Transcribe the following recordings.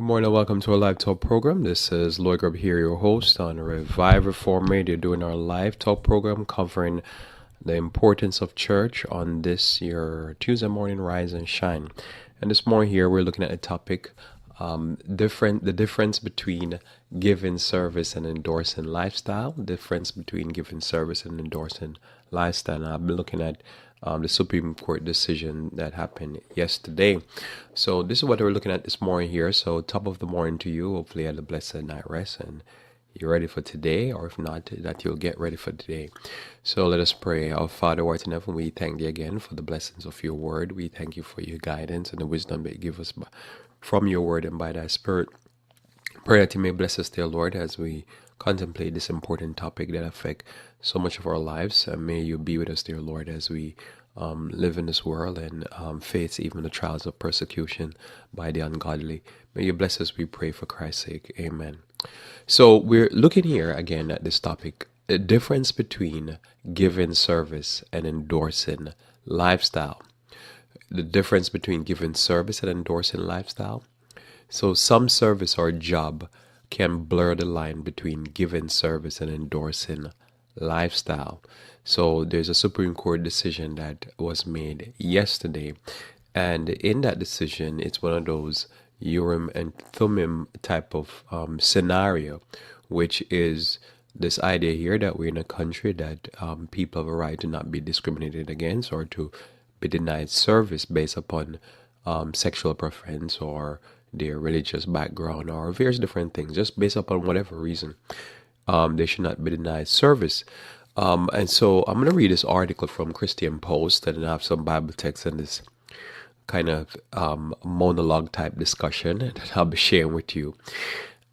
Good morning and welcome to our live talk program. This is Lloyd Grubb here, your host on Revive Reform Radio, doing our live talk program covering the importance of church on this your Tuesday morning rise and shine. And this morning here we're looking at a topic the difference between giving service and endorsing lifestyle. Difference between giving service and endorsing lifestyle. And I've been looking at the Supreme Court decision that happened yesterday. So this is what we're looking at this morning here. So top of the morning to you. Hopefully you had a blessed night rest and you're ready for today, or if not, that you'll get ready for today. So let us pray. Our Father, who art in heaven, we thank thee again for the blessings of your word. We thank you for your guidance and the wisdom that you give us from your word and by thy spirit. Pray that you may bless us, dear Lord, as we contemplate this important topic that affect so much of our lives. And may you be with us, dear Lord, as we live in this world and face even the trials of persecution by the ungodly. May you bless us, we pray, for Christ's sake. Amen. So we're looking here again at this topic, the difference between giving service and endorsing lifestyle. The difference between giving service and endorsing lifestyle. So some service or job can blur the line between giving service and endorsing lifestyle. So there's a Supreme Court decision that was made yesterday. And in that decision, it's one of those Urim and Thummim type of scenario, which is this idea here that we're in a country that people have a right to not be discriminated against or to be denied service based upon sexual preference or their religious background or various different things, just based upon whatever reason. They should not be denied service. And so I'm going to read this article from Christian Post and have some Bible text in this kind of monologue type discussion that I'll be sharing with you.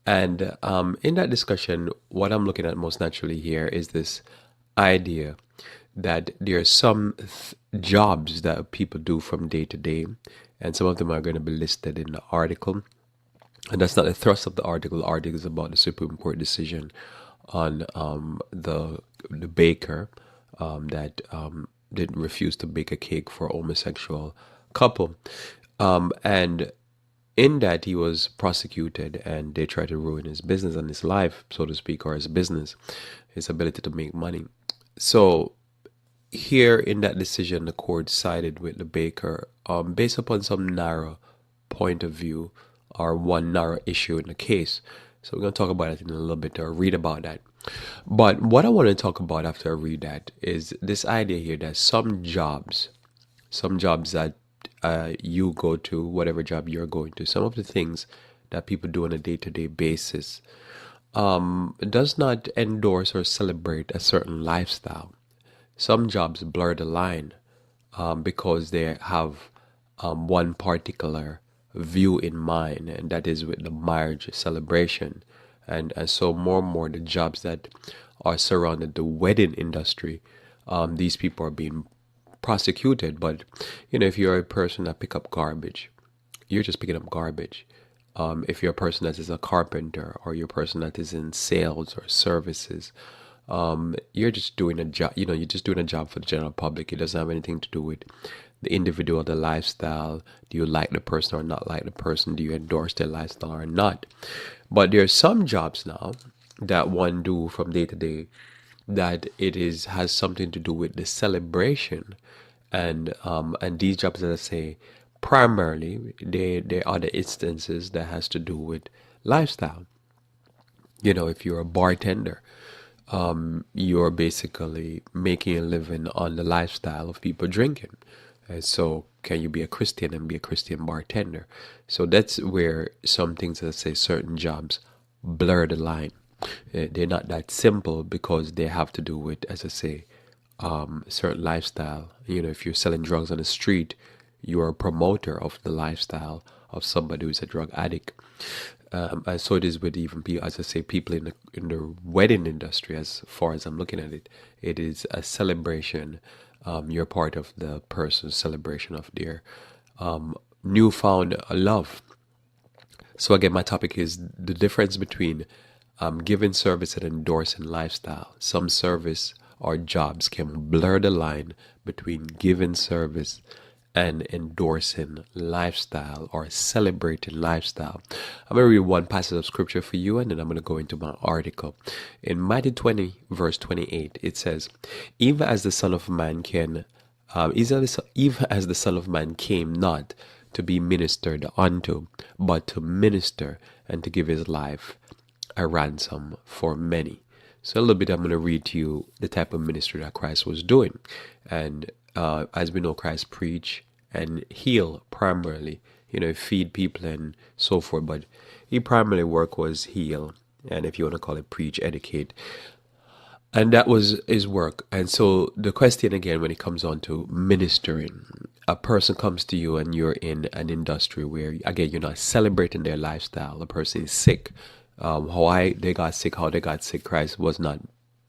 And in that discussion, what I'm looking at most naturally here is this idea that there are some jobs that people do from day to day, and some of them are going to be listed in the article. And that's not the thrust of the article. The article is about the Supreme Court decision on the baker that didn't refuse to bake a cake for a homosexual couple. And in that, he was prosecuted and they tried to ruin his business and his life, so to speak, or his business, his ability to make money. So here in that decision, the court sided with the baker based upon some narrow point of view or one narrow issue in the case. So we're going to talk about it in a little bit or read about that. But what I want to talk about after I read that is this idea here that some jobs that you go to, whatever job you're going to, some of the things that people do on a day-to-day basis does not endorse or celebrate a certain lifestyle. Some jobs blur the line because they have one particular view in mind, and that is with the marriage celebration. And so more and more the jobs that are surrounded the wedding industry, these people are being prosecuted. But, if you're a person that pick up garbage, you're just picking up garbage. If you're a person that is a carpenter or you're a person that is in sales or services, you're just doing a job, you're just doing a job for the general public. It doesn't have anything to do with the individual, the lifestyle. Do you like the person or not like the person? Do you endorse their lifestyle or not? But there are some jobs now that one do from day to day that has something to do with the celebration. And these jobs, as I say, primarily, there are the instances that has to do with lifestyle. If you're a bartender, you're basically making a living on the lifestyle of people drinking. And so can you be a Christian and be a Christian bartender? So that's where some things, let's say certain jobs, blur the line. They're not that simple because they have to do with, as I say, certain lifestyle. If you're selling drugs on the street, you're a promoter of the lifestyle of somebody who's a drug addict. And so it is with even people, as I say, people in the wedding industry. As far as I'm looking at it, it is a celebration. You're part of the person's celebration of their newfound love. So again, my topic is the difference between giving service and endorsing lifestyle. Some service or jobs can blur the line between giving service and endorsing lifestyle or celebrating lifestyle. I'm going to read one passage of scripture for you, and then I'm going to go into my article. In Matthew 20, verse 28, it says, even as the Son of Man even as the Son of Man came not to be ministered unto, but to minister and to give his life a ransom for many. So a little bit, I'm going to read to you the type of ministry that Christ was doing. And as we know, Christ preach and heal primarily, feed people and so forth. But he primarily work was heal, and if you want to call it preach, educate. And that was his work. And so the question again, when it comes on to ministering, a person comes to you and you're in an industry where, again, you're not celebrating their lifestyle. A person is sick. They got sick, how they got sick, Christ was not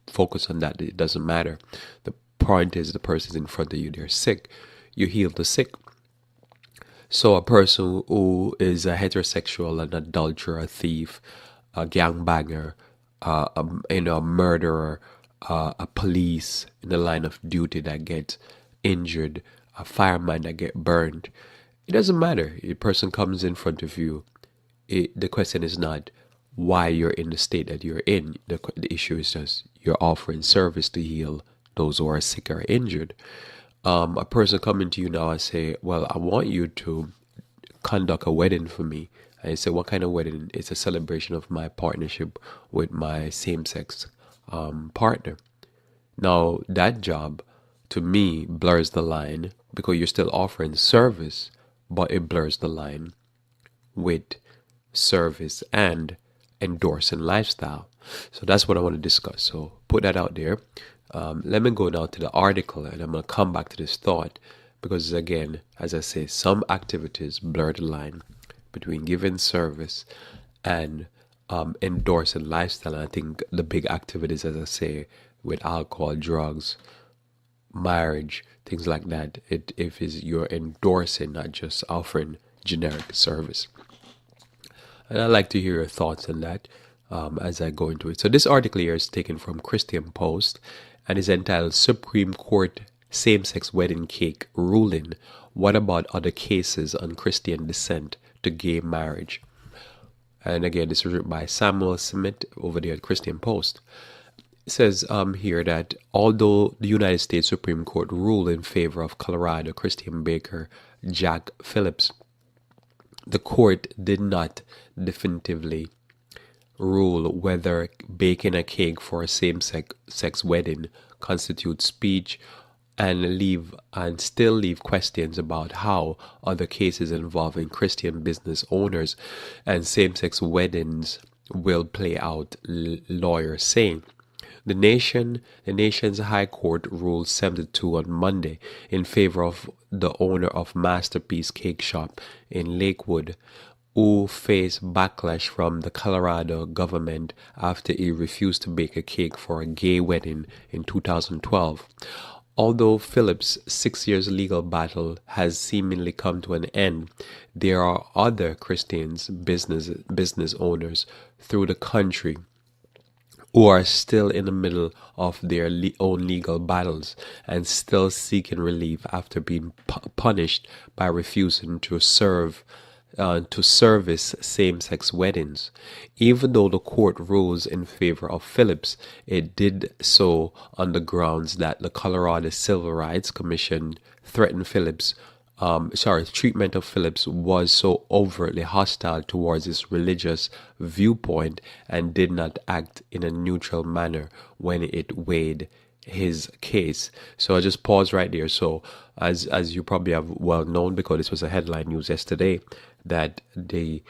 focused on that. It doesn't matter. The point is the person's in front of you, they're sick. You heal the sick. So a person who is a heterosexual, an adulterer, a thief, a gangbanger, a murderer, a police in the line of duty that gets injured, a fireman that get burned. It doesn't matter. A person comes in front of you. The question is not why you're in the state that you're in. The issue is just you're offering service to heal those who are sick or injured. A person coming to you now and say, well, I want you to conduct a wedding for me. And you say, what kind of wedding? It's a celebration of my partnership with my same-sex partner. Now, that job, to me, blurs the line because you're still offering service, but it blurs the line with service and endorsing lifestyle. So that's what I want to discuss. So put that out there. Let me go now to the article, and I'm going to come back to this thought because, again, as I say, some activities blur the line between giving service and endorsing lifestyle. And I think the big activities, as I say, with alcohol, drugs, marriage, things like that, if you're endorsing, not just offering generic service. And I'd like to hear your thoughts on that as I go into it. So this article here is taken from Christian Post and is entitled Supreme Court Same-Sex Wedding Cake Ruling. What about other cases on Christian descent to gay marriage? And again, this was written by Samuel Smith over there at Christian Post. It says here that although the United States Supreme Court ruled in favor of Colorado Christian baker Jack Phillips, the court did not definitively rule whether baking a cake for a same-sex wedding constitutes speech and still leave questions about how other cases involving Christian business owners and same-sex weddings will play out, lawyers saying. The nation's High Court ruled 7-2 on Monday in favor of the owner of Masterpiece Cake Shop in Lakewood, who faced backlash from the Colorado government after he refused to bake a cake for a gay wedding in 2012. Although Phillips' 6 years legal battle has seemingly come to an end, there are other Christian business owners through the country who are still in the middle of their own legal battles and still seeking relief after being punished by refusing to service same-sex weddings. Even though the court rules in favor of Phillips, it did so on the grounds that the Colorado Civil Rights Commission threatened treatment of Phillips was so overtly hostile towards his religious viewpoint and did not act in a neutral manner when it weighed his case. So I just pause right there. So as you probably have well known, because this was a headline news yesterday, that the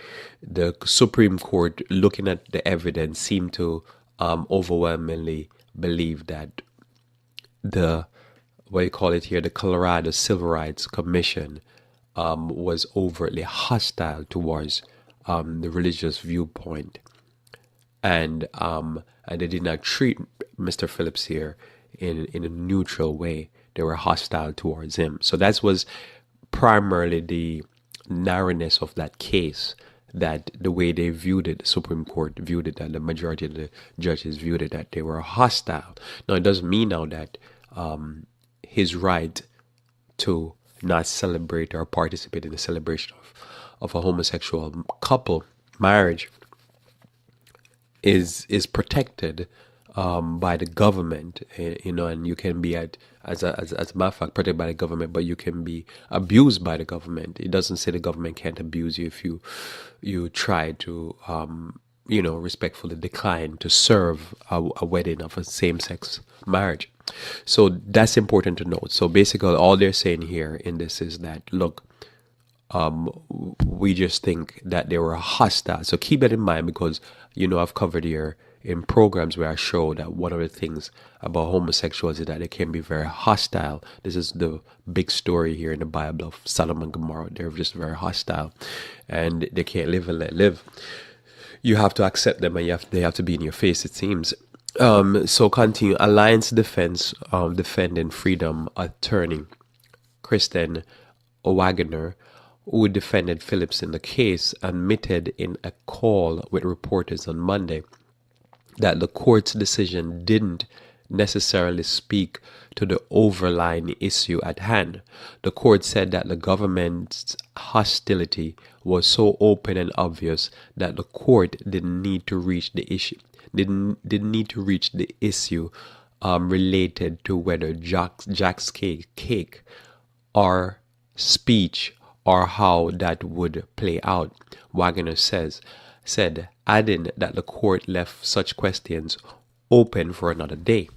Supreme Court, looking at the evidence, seemed to overwhelmingly believe that the Colorado Civil Rights Commission was overtly hostile towards the religious viewpoint, and they did not treat Mr. Phillips here in a neutral way. They were hostile towards him. So that was primarily the narrowness of that case, that the way they viewed it, the Supreme Court viewed it, and the majority of the judges viewed it, that they were hostile. Now, it doesn't mean now that his right to not celebrate or participate in the celebration of a homosexual couple marriage is protected by the government, and you can be as a matter of fact protected by the government, but you can be abused by the government. It doesn't say the government can't abuse you if you try to respectfully decline to serve a wedding of a same-sex marriage. So that's important to note. So basically, all they're saying here in this is that, look, we just think that they were hostile. So keep that in mind, because I've covered here in programs where I show that one of the things about homosexuals is that they can be very hostile. This is the big story here in the Bible of Sodom and Gomorrah. They're just very hostile, and they can't live and let live. You have to accept them, and they have to be in your face, it seems. So continue. Alliance Defense Defending Freedom attorney Kristen Wagner, who defended Phillips in the case, admitted in a call with reporters on Monday that the court's decision didn't necessarily speak to the overlying issue at hand. The court said that the government's hostility was so open and obvious that the court didn't need to reach the issue. Didn't need to reach the issue related to whether Jack's cake or speech or how that would play out, Wagner said, adding that the court left such questions open for another day.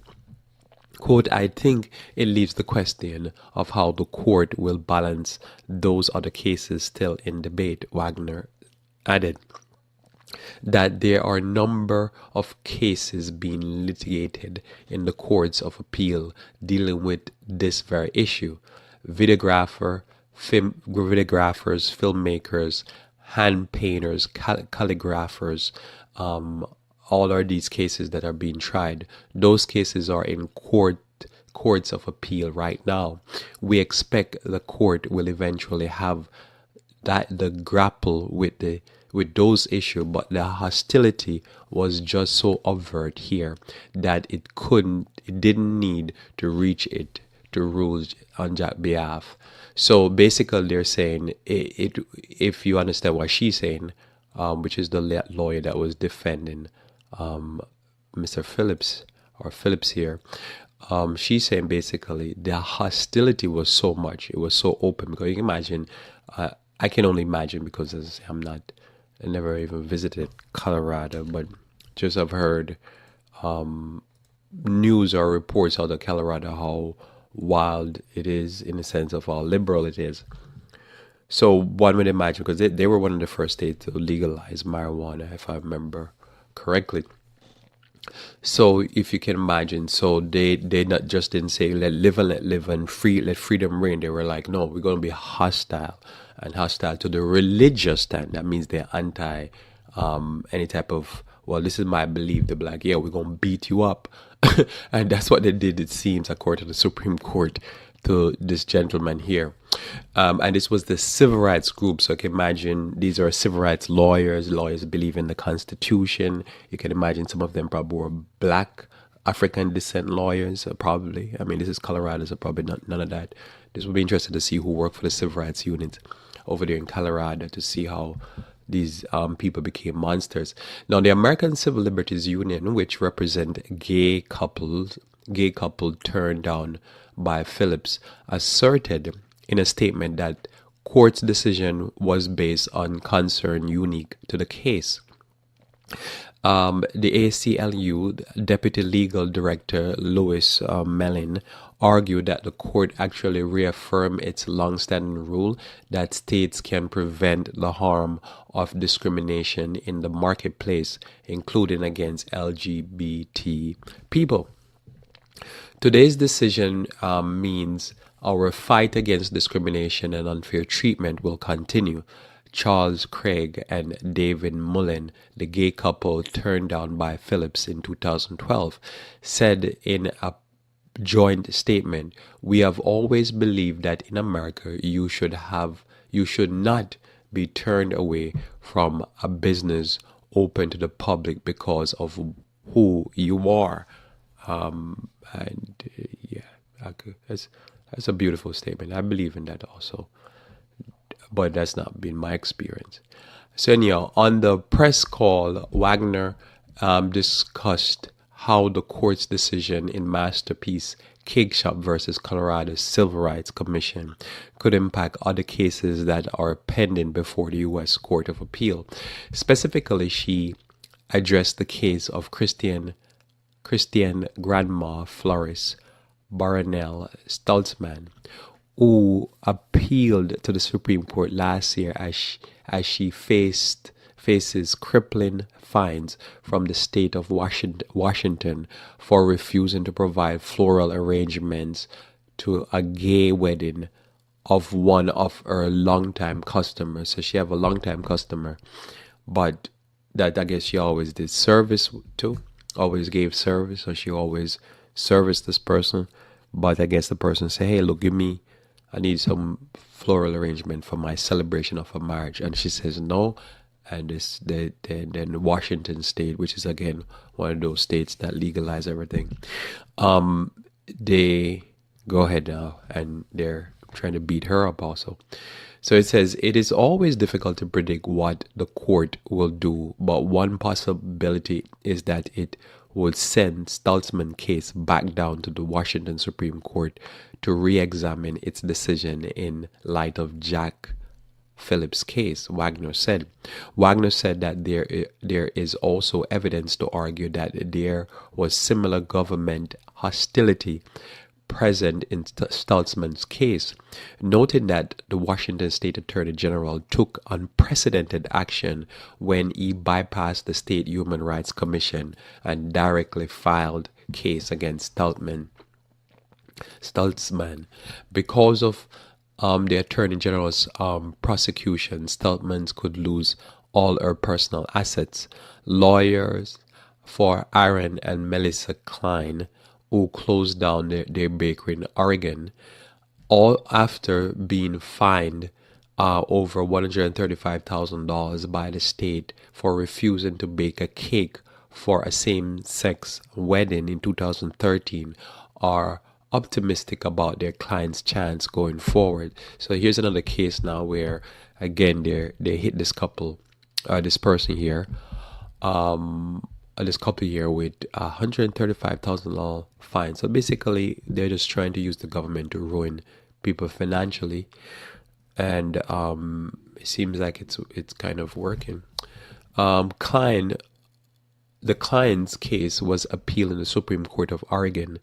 Quote, I think it leaves the question of how the court will balance those other cases still in debate, Wagner added. That there are a number of cases being litigated in the courts of appeal dealing with this very issue. Videographers, filmmakers, hand painters, calligraphers, all are these cases that are being tried. Those cases are in courts of appeal right now. We expect the court will eventually have the grapple with those issues, but the hostility was just so overt here that it didn't need to reach it to rule on Jack's behalf. So basically, they're saying if you understand what she's saying, which is the lawyer that was defending Mr. Phillips or Phillips here, she's saying basically the hostility was so much, it was so open, because you can imagine, I can only imagine, because as I never even visited Colorado, but just have heard news or reports out of Colorado how wild it is in the sense of how liberal it is. So one would imagine, because they were one of the first states to legalize marijuana, if I remember correctly. So if you can imagine, so they not just didn't say let live and let live and let freedom reign. They were like, no, we're going to be hostile to the religious stand. That means they're anti any type of, well, this is my belief. They're like, yeah, we're going to beat you up. And that's what they did, it seems, according to the Supreme Court, to this gentleman here. And this was the civil rights group. So you can imagine these are civil rights lawyers. Lawyers believe in the Constitution. You can imagine some of them probably were black African descent lawyers, probably. I mean, this is Colorado, so probably none of that. This would be interesting to see who worked for the civil rights unit over there in Colorado, to see how these people became monsters. Now, the American Civil Liberties Union, which represent gay couple turned down by Phillips, asserted in a statement that court's decision was based on concern unique to the case. The ACLU Deputy Legal Director Louis Mellin argued that the court actually reaffirmed its long-standing rule that states can prevent the harm of discrimination in the marketplace, including against LGBT people. Today's decision means our fight against discrimination and unfair treatment will continue. Charles Craig and David Mullen, the gay couple turned down by Phillips in 2012, said in a joint statement, "We have always believed that in America you should not be turned away from a business open to the public because of who you are." Yeah, I That's a beautiful statement. I believe in that also, but that's not been my experience. So anyhow, on the press call, Wagner discussed how the court's decision in Masterpiece Cake Shop versus Colorado Civil Rights Commission could impact other cases that are pending before the U.S. Court of Appeal. Specifically, she addressed the case of Christian grandma florist Baronel Stoltzman, who appealed to the Supreme Court last year as she faces crippling fines from the state of Washington for refusing to provide floral arrangements to a gay wedding of one of her longtime customers. So she have a longtime customer, but that I guess she always did service to, always gave service. So she always serviced this person. But I guess the person say, hey, look, I need some floral arrangement for my celebration of a marriage. And she says no. And then Washington State, which is again one of those states that legalize everything, they go ahead now and they're trying to beat her up also. So it says, it is always difficult to predict what the court will do, but one possibility is that it would send Stoltzman's case back down to the Washington Supreme Court to re-examine its decision in light of Jack Phillips' case, Wagner said. Wagner said that there is also evidence to argue that there was similar government hostility present in Stoltzman's case, noting that the Washington State Attorney General took unprecedented action when he bypassed the State Human Rights Commission and directly filed case against Stoltzman. Because of the Attorney General's prosecution, Stoltzman could lose all her personal assets. Lawyers for Aaron and Melissa Klein, who closed down their bakery in Oregon, all after being fined over $135,000 by the state for refusing to bake a cake for a same-sex wedding in 2013, are optimistic about their client's chance going forward. So here's another case now where, again, they hit this couple, this person here, this couple here with $135,000 fine. So basically, they're just trying to use the government to ruin people financially, and it seems like it's kind of working. The client's case was appealed in the Supreme Court of Oregon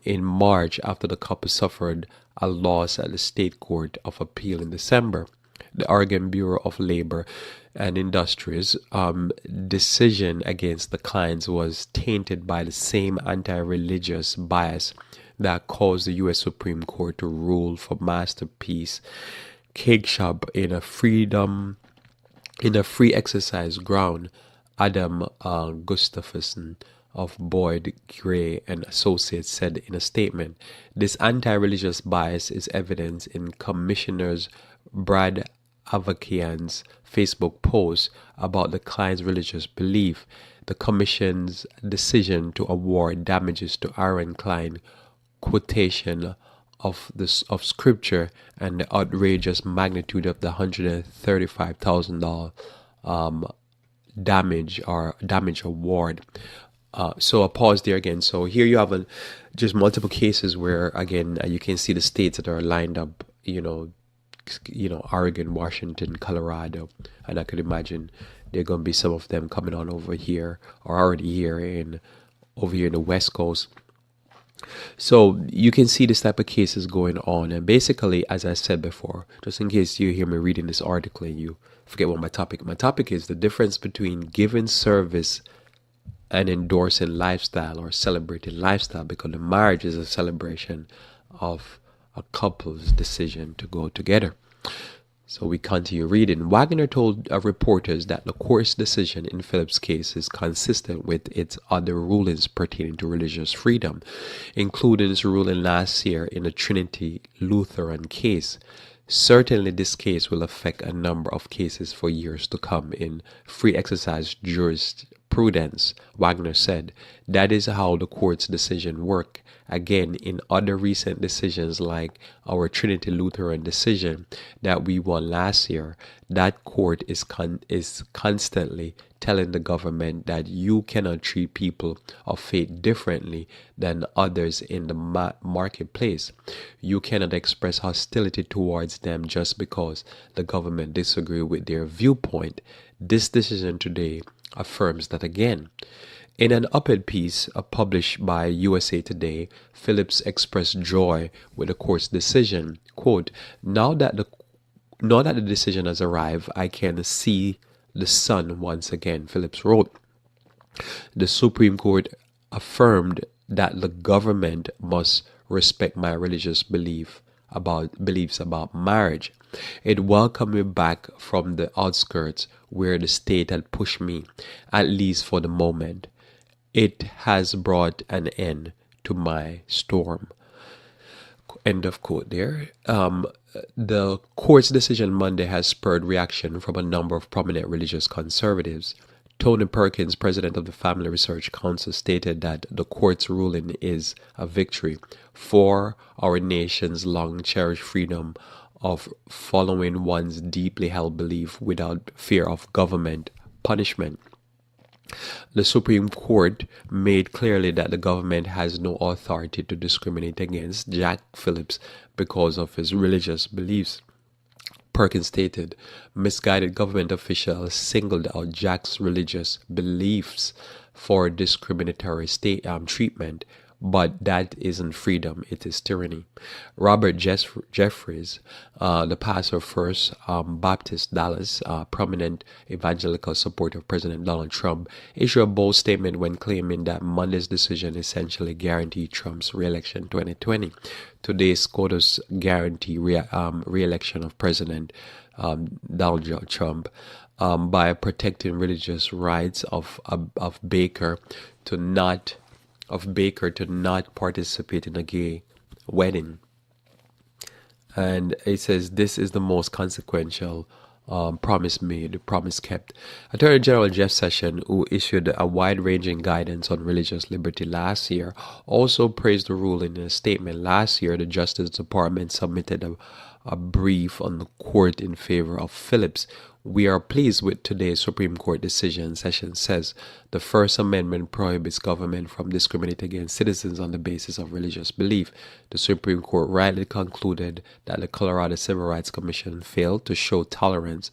in March after the couple suffered a loss at the State Court of Appeal in December. The Oregon Bureau of Labor and Industries decision against the clients was tainted by the same anti-religious bias that caused the U.S. Supreme Court to rule for Masterpiece Cake Shop in a free exercise ground. Adam Gustafson of Boyd, Gray and Associates said in a statement, this anti-religious bias is evident in Commissioners Brad Avakian's Facebook post about the client's religious belief. The commission's decision to award damages to Aaron Klein, quotation of scripture, and the outrageous magnitude of the $135,000 damage award. So a pause there again. So here you have just multiple cases where, again, you can see the states that are lined up, Oregon, Washington, Colorado, and I could imagine there are going to be some of them coming on over here or already over here in the West Coast. So you can see this type of cases going on, and basically, as I said before, just in case you hear me reading this article and you forget what my topic is, the difference between giving service and endorsing lifestyle or celebrating lifestyle, because the marriage is a celebration of a couple's decision to go together. So we continue reading. Wagner told reporters that the court's decision in Phillips' case is consistent with its other rulings pertaining to religious freedom, including its ruling last year in the Trinity Lutheran case. Certainly, this case will affect a number of cases for years to come in free exercise jurisprudence. jurisprudence, Wagner said. That is how the court's decision work. Again, in other recent decisions like our Trinity Lutheran decision that we won last year, that court is constantly telling the government that you cannot treat people of faith differently than others in the marketplace. You cannot express hostility towards them just because the government disagree with their viewpoint. This decision today affirms that again. In an op-ed piece published by USA Today, Phillips expressed joy with the court's decision. Quote, now that the decision has arrived, I can see the sun once again, Phillips wrote. The Supreme Court affirmed that the government must respect my religious beliefs about marriage. It welcomed me back from the outskirts where the state had pushed me, at least for the moment. It has brought an end to my storm. End of quote there. The court's decision Monday has spurred reaction from a number of prominent religious conservatives. Tony Perkins, president of the Family Research Council, stated that the court's ruling is a victory for our nation's long-cherished freedom of following one's deeply held belief without fear of government punishment. The Supreme Court made clearly that the government has no authority to discriminate against Jack Phillips because of his religious beliefs. Perkins stated, misguided government officials singled out Jack's religious beliefs for discriminatory treatment, but that isn't freedom, it is tyranny. Robert Jeffries, the pastor of First Baptist Dallas, prominent evangelical supporter of President Donald Trump, issued a bold statement when claiming that Monday's decision essentially guaranteed Trump's re-election 2020. Today's SCOTUS guarantee re-election of President Donald Trump by protecting religious rights of Baker to not participate in a gay wedding. And it says this is the most consequential promise made, promise kept. Attorney General Jeff Sessions, who issued a wide-ranging guidance on religious liberty last year, also praised the ruling in a statement. Last year, the Justice Department submitted a brief on the court in favor of Phillips. We are pleased with today's Supreme Court decision, Sessions says. The First Amendment prohibits government from discriminating against citizens on the basis of religious belief. The Supreme Court rightly concluded that the Colorado Civil Rights Commission failed to show tolerance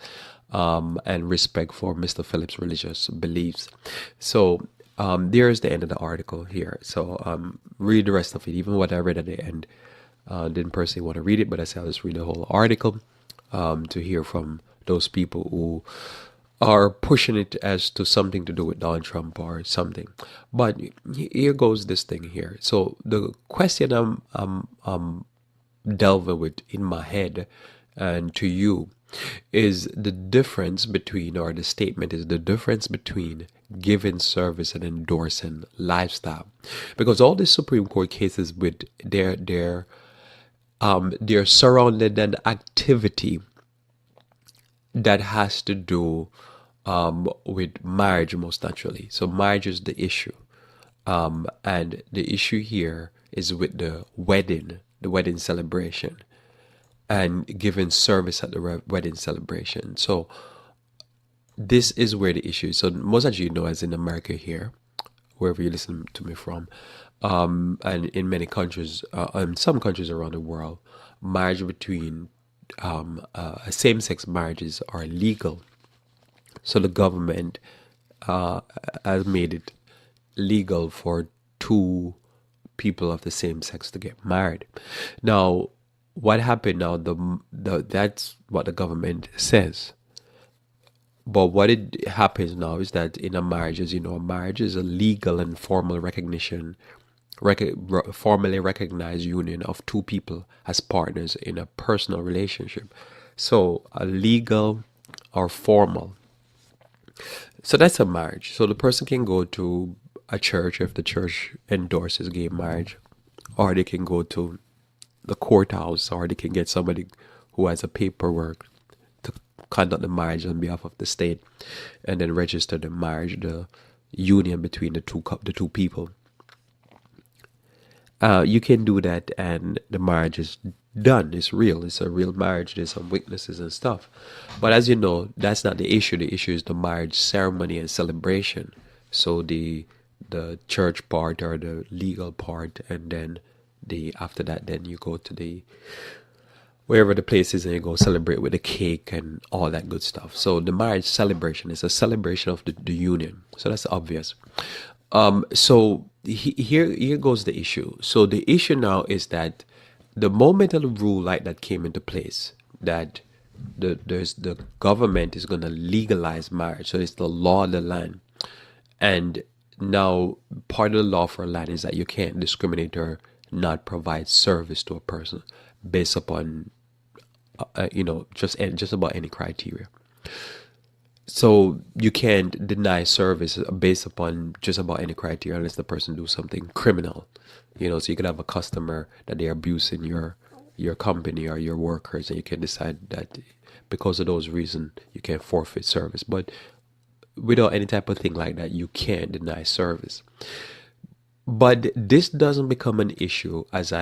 and respect for Mr. Phillips' religious beliefs. So there's the end of the article here. So read the rest of it. Even what I read at the end, didn't personally want to read it, but I said I'll just read the whole article to hear from those people who are pushing it as to something to do with Donald Trump or something. But here goes this thing here. So the question I'm delving with in my head and to you is the difference between, or the statement is the difference between giving service and endorsing lifestyle. Because all the Supreme Court cases with they're surrounded an activity that has to do with marriage, most naturally. So marriage is the issue. And the issue here is with the wedding celebration, and giving service at the wedding celebration. So this is where the issue is. So most of you know, as in America here, wherever you listen to me from, and in many countries, in some countries around the world, marriage between same-sex marriages are legal. So the government has made it legal for two people of the same sex to get married. Now, what happened now? That's what the government says. But what it happens now is that in a marriage, as you know, a marriage is a legal and formal recognition, formally recognized union of two people as partners in a personal relationship. So a legal or formal. So that's a marriage. So the person can go to a church if the church endorses gay marriage, or they can go to the courthouse, or they can get somebody who has a paperwork to conduct the marriage on behalf of the state and then register the marriage. union between the two people. You can do that, and the marriage is done. It's real. It's a real marriage. There's some weaknesses and stuff, but as you know, that's not the issue. The issue is the marriage ceremony and celebration. So the church part or the legal part, and then the after that, then you go to the wherever the place is and you go celebrate with the cake and all that good stuff. So the marriage celebration is a celebration of the union. So that's obvious. So here goes the issue. So the issue now is that the moment a rule like that came into place, that the government is going to legalize marriage. So it's the law of the land, and now part of the law for a land is that you can't discriminate or not provide service to a person based upon just about any criteria. So you can't deny service based upon just about any criteria unless the person do something criminal. So you could have a customer that they're abusing your company or your workers, and you can decide that because of those reasons you can forfeit service. But without any type of thing like that, you can't deny service. But this doesn't become an issue as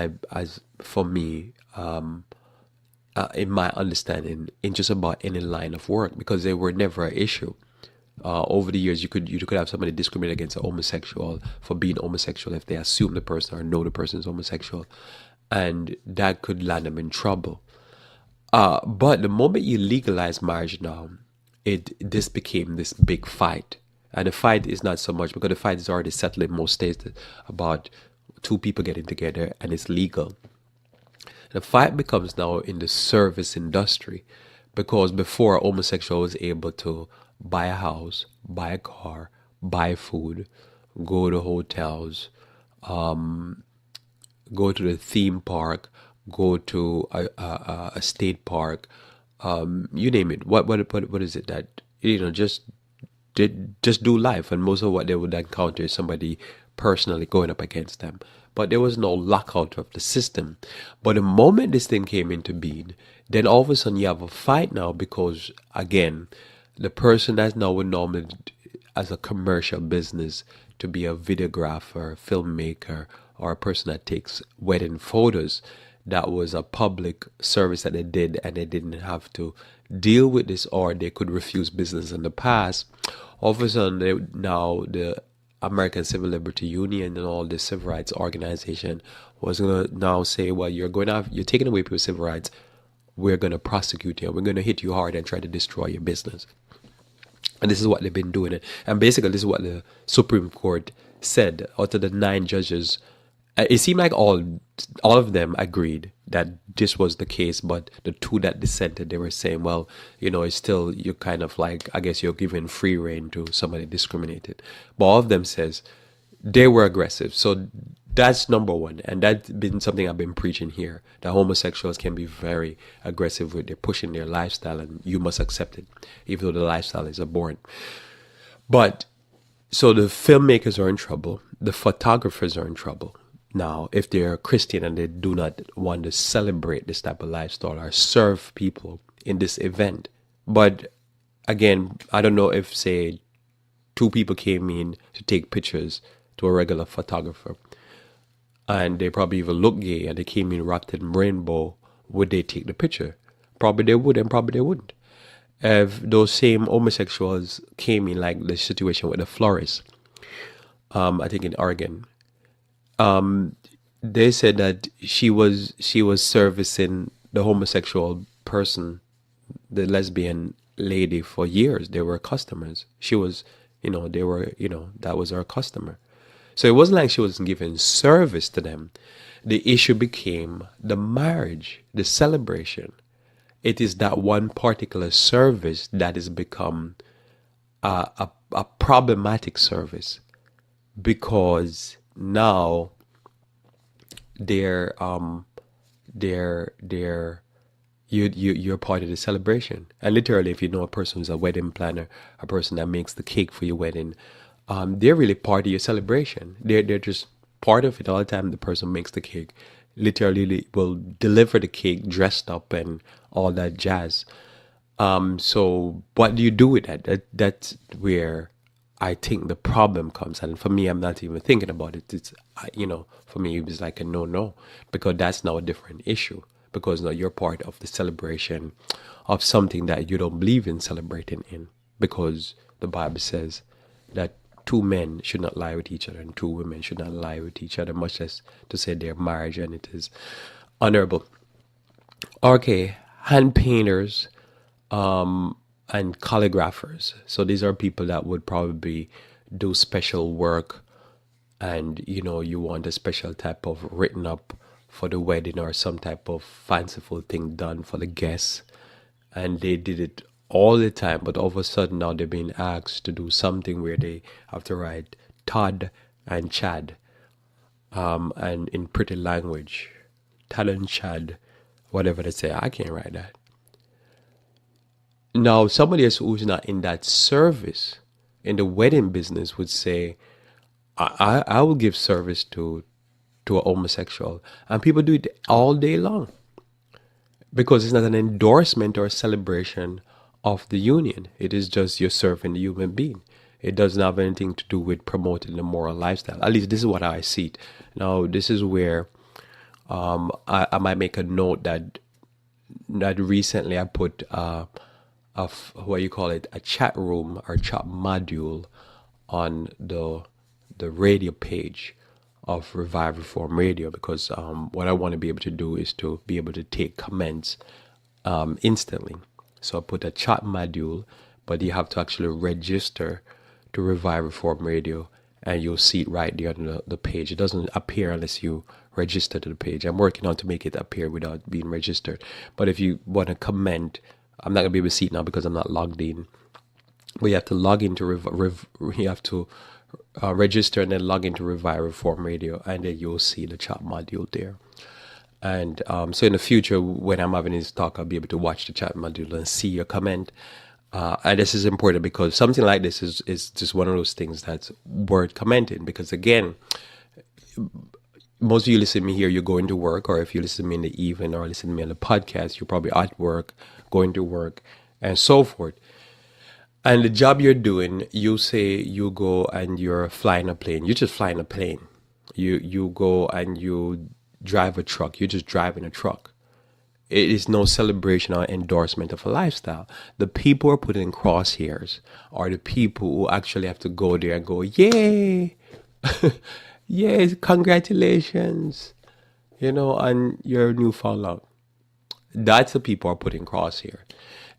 for me, in my understanding, in just about any line of work, because they were never an issue. Over the years, you could have somebody discriminate against a homosexual for being homosexual if they assume the person or know the person is homosexual, and that could land them in trouble. But the moment you legalize marriage now, this became this big fight. And the fight is not so much because the fight is already settled in most states about two people getting together and it's legal. The fight becomes now in the service industry, because before, a homosexual was able to buy a house, buy a car, buy food, go to hotels, go to the theme park, go to a state park, you name it. What is it that just do life, and most of what they would encounter is somebody personally going up against them. But there was no lockout of the system. But the moment this thing came into being, then all of a sudden you have a fight now, because again, the person that now would normally as a commercial business to be a videographer, filmmaker, or a person that takes wedding photos, that was a public service that they did, and they didn't have to deal with this, or they could refuse business in the past. All of a sudden, now the American Civil Liberty Union and all the civil rights organization was going to now say, well, you're taking away people's civil rights. We're going to prosecute you. We're going to hit you hard and try to destroy your business. And this is what they've been doing. And basically, this is what the Supreme Court said. Out of the 9 judges, it seemed like all of them agreed that this was the case, but the 2 that dissented, they were saying, well, it's still, you're kind of like, I guess you're giving free rein to somebody discriminated. But all of them says they were aggressive. So that's number one. And that's been something I've been preaching here, that homosexuals can be very aggressive with, they're pushing their lifestyle, and you must accept it, even though the lifestyle is abhorrent. But so the filmmakers are in trouble, the photographers are in trouble. Now, if they're Christian and they do not want to celebrate this type of lifestyle or serve people in this event. But again, I don't know if, say, 2 people came in to take pictures to a regular photographer, and they probably even look gay, and they came in wrapped in rainbow, would they take the picture? Probably they would, and probably they wouldn't. If those same homosexuals came in, like the situation with the florist, I think in Oregon, they said that she was servicing the homosexual person, the lesbian lady, for years. They were customers. She was, that was her customer. So it wasn't like she wasn't giving service to them. The issue became the marriage, the celebration. It is that one particular service that has become a problematic service, because now you're part of the celebration. And literally, if you know a person who's a wedding planner, a person that makes the cake for your wedding, they're really part of your celebration. They're just part of it all the time. The person makes the cake, literally will deliver the cake dressed up and all that jazz. So what do you do with that? That's where I think the problem comes. And for me, I'm not even thinking about it. For me, it was like a no, because that's now a different issue. Because now you're part of the celebration of something that you don't believe in celebrating in. Because the Bible says that two men should not lie with each other and two women should not lie with each other, much less to say they're marriage and it is honorable. Okay, hand painters, and calligraphers. So these are people that would probably do special work, and you want a special type of written up for the wedding or some type of fanciful thing done for the guests, and they did it all the time. But all of a sudden now they're being asked to do something where they have to write Todd and Chad, and in pretty language, Todd and Chad, whatever they say. I can't write that. Now, somebody else who's not in that service, in the wedding business, would say, I will give service to a homosexual. And people do it all day long because it's not an endorsement or a celebration of the union. It is just you're serving the human being. It doesn't have anything to do with promoting the moral lifestyle. At least this is what I see it. Now, this is where I might make a note that recently I put what you call it, a chat room or chat module on the radio page of Revive Reform Radio, because what I want to be able to do is to be able to take comments instantly. So I put a chat module, but you have to actually register to Revive Reform Radio, and you'll see it right there on the page. It doesn't appear unless you register to the page. I'm working on to make it appear without being registered. But if you want to comment, I'm not going to be able to see it now because I'm not logged in. But you have to log into you have to register and then log into Revive Reform Radio, and then you'll see the chat module there. And so in the future, when I'm having this talk, I'll be able to watch the chat module and see your comment. And this is important because something like this is just one of those things that's worth commenting. Because again, most of you listen to me here, you're going to work, or if you listen to me in the evening or listen to me on the podcast, you're probably at work, going to work, and so forth. And the job you're doing, you say you go and you're flying a plane. You're just flying a plane. You go and you drive a truck. You're just driving a truck. It is no celebration or endorsement of a lifestyle. The people who are put in crosshairs are the people who actually have to go there and go, yay, yes, congratulations, on your newfound love. That's the people who are put in crosshair.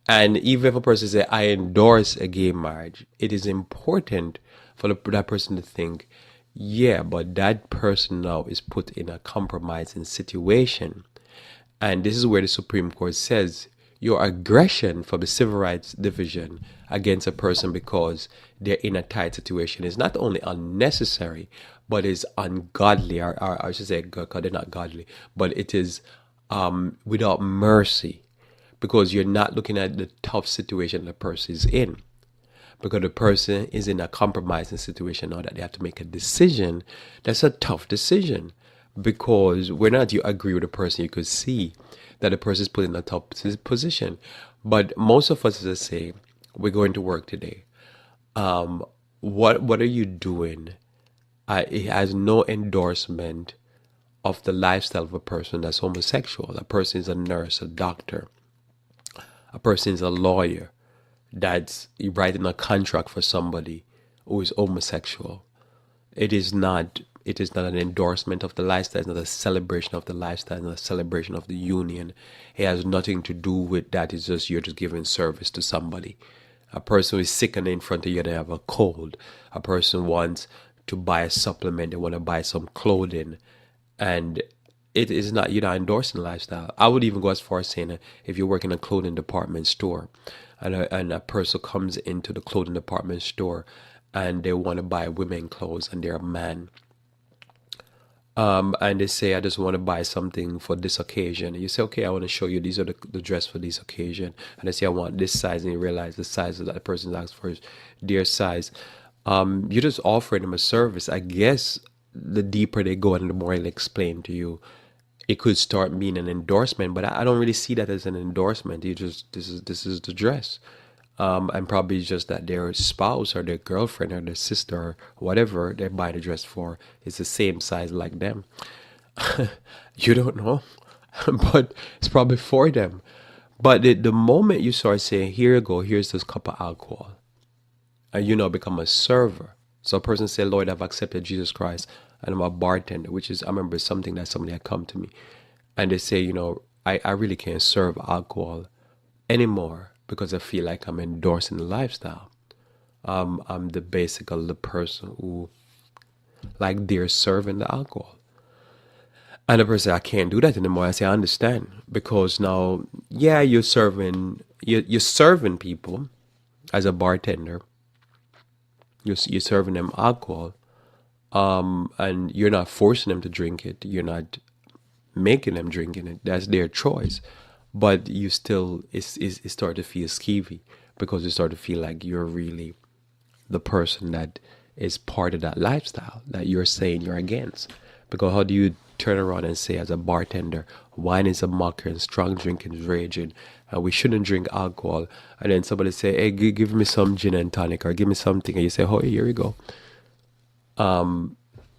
And even if a person says, I endorse a gay marriage, it is important for that person to think, yeah, but that person now is put in a compromising situation. And this is where the Supreme Court says your aggression for the Civil Rights Division against a person because they're in a tight situation is not only unnecessary, but is ungodly, or I should say, because they're not godly, but it is without mercy, because you're not looking at the tough situation the person is in. Because the person is in a compromising situation now that they have to make a decision. That's a tough decision. Because whether or not you agree with the person, you could see that the person is put in a tough position. But most of us just say, we're going to work today. What are you doing? It has no endorsement of the lifestyle of a person that's homosexual. A person is a nurse, a doctor. A person is a lawyer that's writing a contract for somebody who is homosexual. It is not an endorsement of the lifestyle. It's not a celebration of the lifestyle. It's not a celebration of the union. It has nothing to do with that. It's just you're just giving service to somebody. A person who is sick and in front of you, they have a cold. A person wants to buy a supplement. They want to buy some clothing. And it is not, you're not endorsing the lifestyle. I would even go as far as saying that if you work in a clothing department store and a person comes into the clothing department store and they want to buy women clothes and they're a man, and they say, I just want to buy something for this occasion. And you say, okay, I want to show you, these are the dress for this occasion. And they say, I want this size. And you realize the size that the person asked for is their size. You're just offering them a service. I guess the deeper they go and the more I'll explain to you, it could start being an endorsement. But I don't really see that as an endorsement. You just, this is the dress. And probably just that their spouse or their girlfriend or their sister or whatever they're buying a dress for is the same size like them. You don't know, but it's probably for them. But the moment you start saying, here you go, here's this cup of alcohol, and you now become a server. So a person say, Lord, I've accepted Jesus Christ and I'm a bartender, which is, I remember something that somebody had come to me and they say, I really can't serve alcohol anymore because I feel like I'm endorsing the lifestyle. I'm basically the person who, like, they're serving the alcohol. And the person say, I can't do that anymore. I say, I understand. Because now, yeah, you're serving people as a bartender. You're serving them alcohol. And you're not forcing them to drink it. You're not making them drinking it. That's their choice. But you still, it start to feel skeevy because you start to feel like you're really the person that is part of that lifestyle that you're saying you're against. Because how do you turn around and say, as a bartender, wine is a mocker and strong drinking is raging, and we shouldn't drink alcohol? And then somebody say, hey, give me some gin and tonic or give me something, and you say, oh, here we go.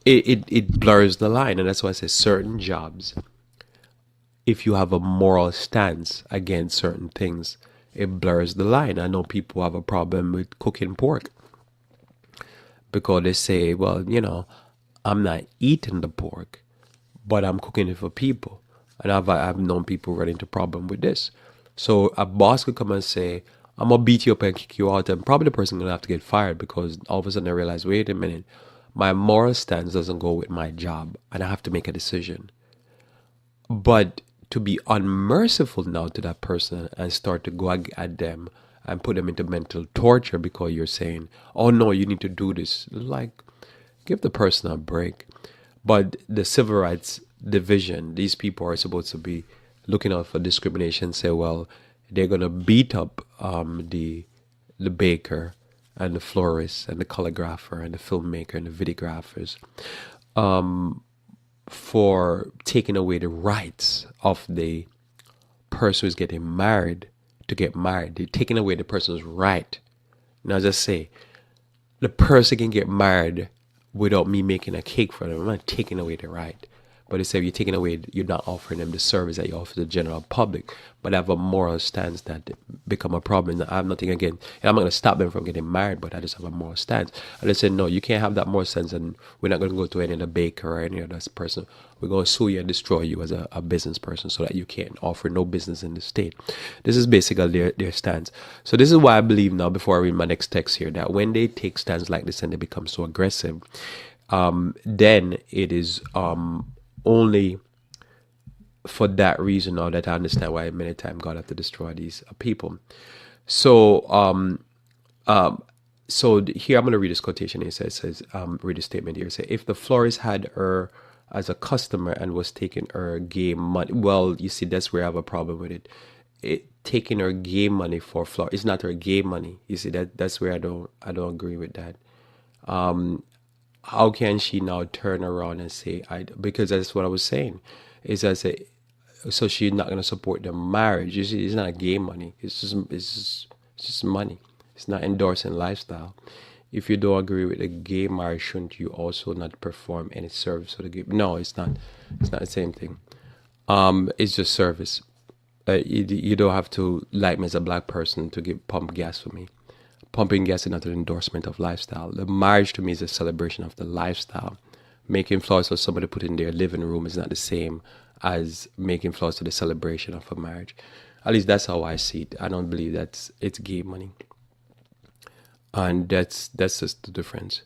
It blurs the line, and that's why I say certain jobs, if you have a moral stance against certain things, it blurs the line. I know people have a problem with cooking pork because they say, well, I'm not eating the pork, but I'm cooking it for people. And I've known people run into problem with this. So a boss could come and say, I'm going to beat you up and kick you out. And probably the person going to have to get fired because all of a sudden they realize, wait a minute, my moral stance doesn't go with my job and I have to make a decision. But to be unmerciful now to that person and start to go at them and put them into mental torture because you're saying, oh no, you need to do this. Like, give the person a break. But the civil rights division, these people are supposed to be looking out for discrimination, say, well, they're going to beat up the baker and the florist and the calligrapher and the filmmaker and the videographers for taking away the rights of the person who's getting married to get married. They're taking away the person's right. Now just say, the person can get married without me making a cake for them. I'm not taking away the right. But they say you're taking away, you're not offering them the service that you offer to the general public. But I have a moral stance that become a problem. I have nothing again. And I'm not going to stop them from getting married, but I just have a moral stance. And they said, no, you can't have that moral stance, and we're not going to go to any other baker or any other person. We're going to sue you and destroy you as a business person so that you can't offer no business in the state. This is basically their stance. So this is why I believe now, before I read my next text here, that when they take stands like this and they become so aggressive, then it is only for that reason now that I understand why many times God have to destroy these people. So here I'm going to read this quotation. It says, read a statement here. It says, if the florist had her as a customer and was taking her game money, well, you see, that's where I have a problem with it. Taking her game money for floor, it's not her game money. You see, that's where I don't agree with that. How can she now turn around and say, because that's what I was saying, is I say, so she's not going to support the marriage. You see, it's not game money. It's just money. It's not endorsing lifestyle. If you don't agree with the gay marriage, shouldn't you also not perform any service for the gay? No, it's not. It's not the same thing. It's just service. You don't have to like me as a black person to pump gas for me. Pumping gas is not an endorsement of lifestyle. The marriage to me is a celebration of the lifestyle. Making flowers for somebody to put in their living room is not the same as making flowers to the celebration of a marriage. At least that's how I see it. I don't believe it's gay money. And that's just the difference.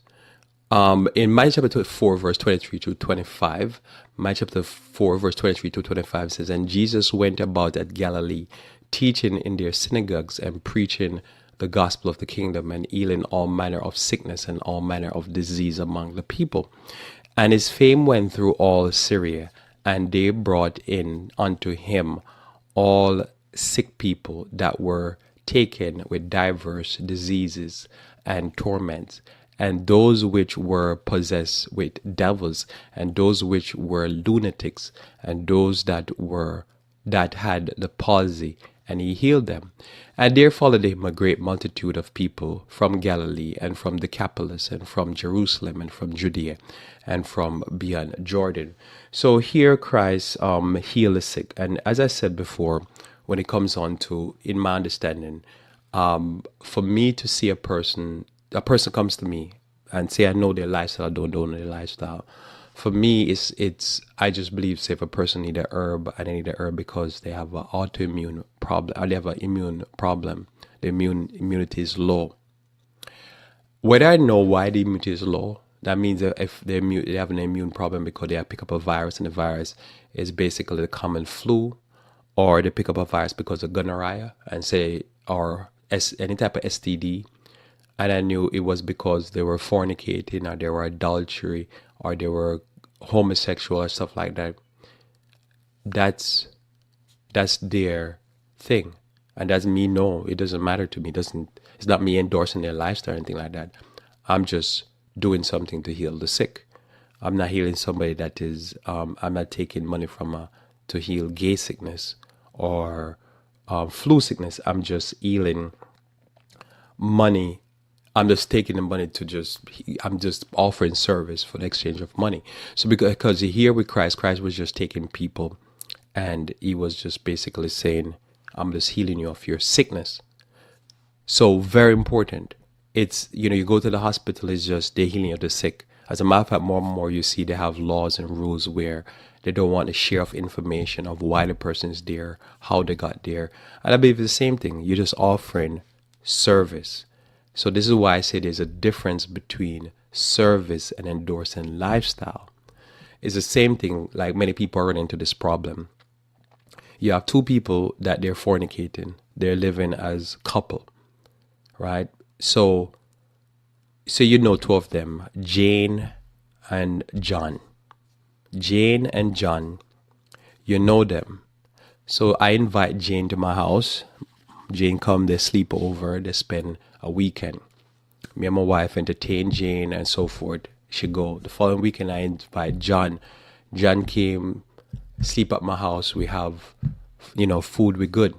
In Matthew chapter 4, verse 23 to 25, Matthew chapter 4, verse 23 to 25 says, and Jesus went about at Galilee, teaching in their synagogues and preaching the gospel of the kingdom and healing all manner of sickness and all manner of disease among the people. And his fame went through all Syria, and they brought in unto him all sick people that were taken with diverse diseases and torments, and those which were possessed with devils, and those which were lunatics, and those that had the palsy, and he healed them. And there followed him a great multitude of people from Galilee, and from Decapolis, and from Jerusalem, and from Judea, and from beyond Jordan. So here Christ healed the sick. And as I said before, when it comes on to, in my understanding, for me to see a person comes to me and say I know their lifestyle, I don't know their lifestyle. For me, it's I just believe, say, if a person need a herb, and they need a herb because they have an autoimmune problem, or they have an immune problem, the immunity is low. Whether I know why the immunity is low, that means that if they have an immune problem because they have pick up a virus, and the virus is basically the common flu, or they pick up a virus because of gonorrhea, and say, or any type of STD, and I knew it was because they were fornicating, or they were adultery, or they were homosexual, or stuff like that. That's their thing, and that's me. No, it doesn't matter to me. It's not me endorsing their lifestyle or anything like that. I'm just doing something to heal the sick. I'm not healing somebody that is. I'm not taking money from to heal gay sickness or flu sickness. I'm just healing money. I'm just taking the money I'm just offering service for the exchange of money. So because here with Christ was just taking people, and he was just basically saying, I'm just healing you of your sickness. So very important. It's, you go to the hospital, it's just they're healing of the sick. As a matter of fact, more and more you see they have laws and rules where they don't want to share of information of why the person is there, how they got there. And I believe it's the same thing. You're just offering service. So this is why I say there's a difference between service and endorsing lifestyle. It's the same thing, like many people are running into this problem. You have two people that they're fornicating. They're living as couple, right? So two of them, Jane and John. Jane and John, you know them. So I invite Jane to my house. Jane come, they sleep over, they spend a weekend. Me and my wife entertain Jane and so forth. She go. The following weekend I invite John. John came, sleep at my house. We have, food, we good.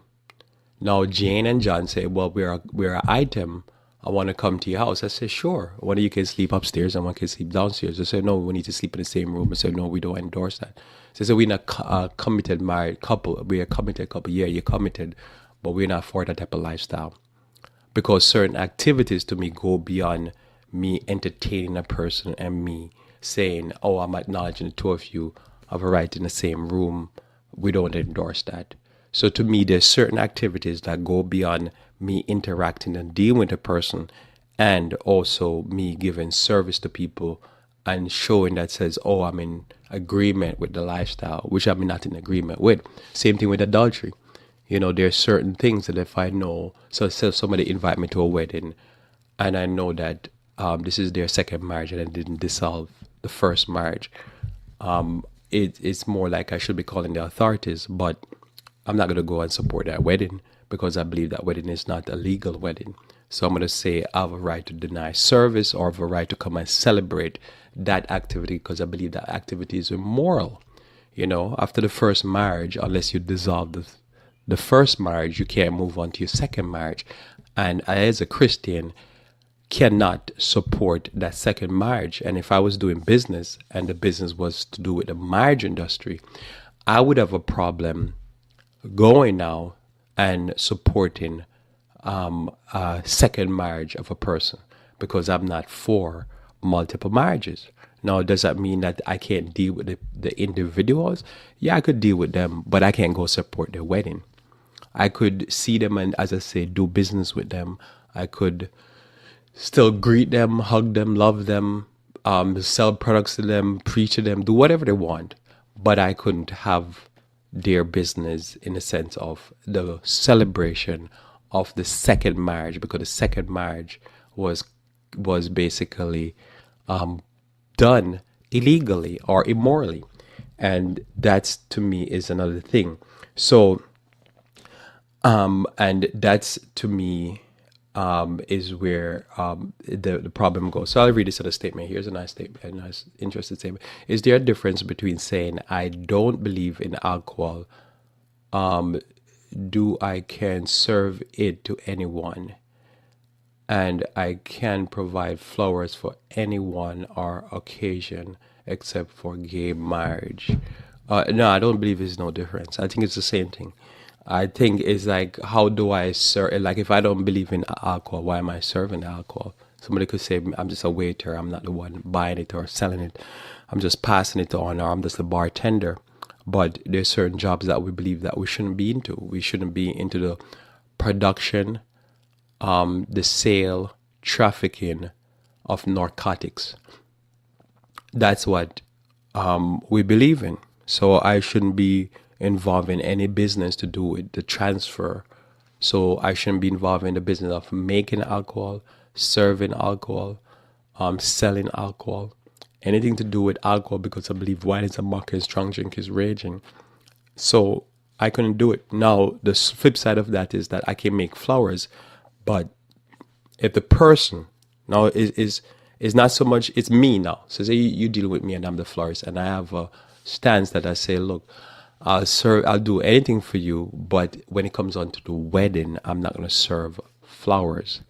Now Jane and John say, well, we're an item. I want to come to your house. I said, sure. One of you can sleep upstairs and one can sleep downstairs. They said, no, we need to sleep in the same room. I said, no, we don't endorse that. They said, we're not a committed married couple. We're a committed couple. Yeah, you're committed, but we're not for that type of lifestyle. Because certain activities to me go beyond me entertaining a person and me saying, oh, I'm acknowledging the two of you have a right in the same room. We don't endorse that. So to me, there's certain activities that go beyond me interacting and dealing with a person, and also me giving service to people and showing that says, oh, I'm in agreement with the lifestyle, which I'm not in agreement with. Same thing with adultery. There's certain things that if I know, so somebody invite me to a wedding and I know that this is their second marriage and I didn't dissolve the first marriage, it's more like I should be calling the authorities, but I'm not going to go and support that wedding because I believe that wedding is not a legal wedding. So I'm going to say I have a right to deny service, or I have a right to come and celebrate that activity because I believe that activity is immoral. After the first marriage, unless you dissolve the first marriage, you can't move on to your second marriage. And I, as a Christian, cannot support that second marriage. And if I was doing business and the business was to do with the marriage industry, I would have a problem going now and supporting a second marriage of a person because I'm not for multiple marriages. Now, does that mean that I can't deal with the individuals? Yeah, I could deal with them, but I can't go support their wedding. I could see them and, as I say, do business with them. I could still greet them, hug them, love them, sell products to them, preach to them, do whatever they want. But I couldn't have their business in the sense of the celebration of the second marriage, because the second marriage was basically done illegally or immorally. And that's, to me, is another thing. So, and that's, to me, is where the problem goes. So I'll read this other statement. Here's a nice statement, a nice, interesting statement. Is there a difference between saying I don't believe in alcohol, I can serve it to anyone, and I can provide flowers for anyone or occasion except for gay marriage. No, I don't believe there's no difference. I think it's the same thing. I think it's like, how do I serve? Like, if I don't believe in alcohol, why am I serving alcohol? Somebody could say, I'm just a waiter. I'm not the one buying it or selling it. I'm just passing it on, or I'm just a bartender. But there's certain jobs that we believe that we shouldn't be into. We shouldn't be into the production, the sale, trafficking of narcotics. That's what we believe in. So I shouldn't be involved in any business to do with the transfer. So I shouldn't be involved in the business of making alcohol, serving alcohol, selling alcohol, anything to do with alcohol, because I believe wine is a mocker, strong drink is raging. So I couldn't do it. Now, the flip side of that is that I can make flowers, but if the person now is not so much, it's me now. So say you deal with me and I'm the florist, and I have a stance that I say, look, I'll do anything for you, but when it comes on to the wedding, I'm not going to serve flowers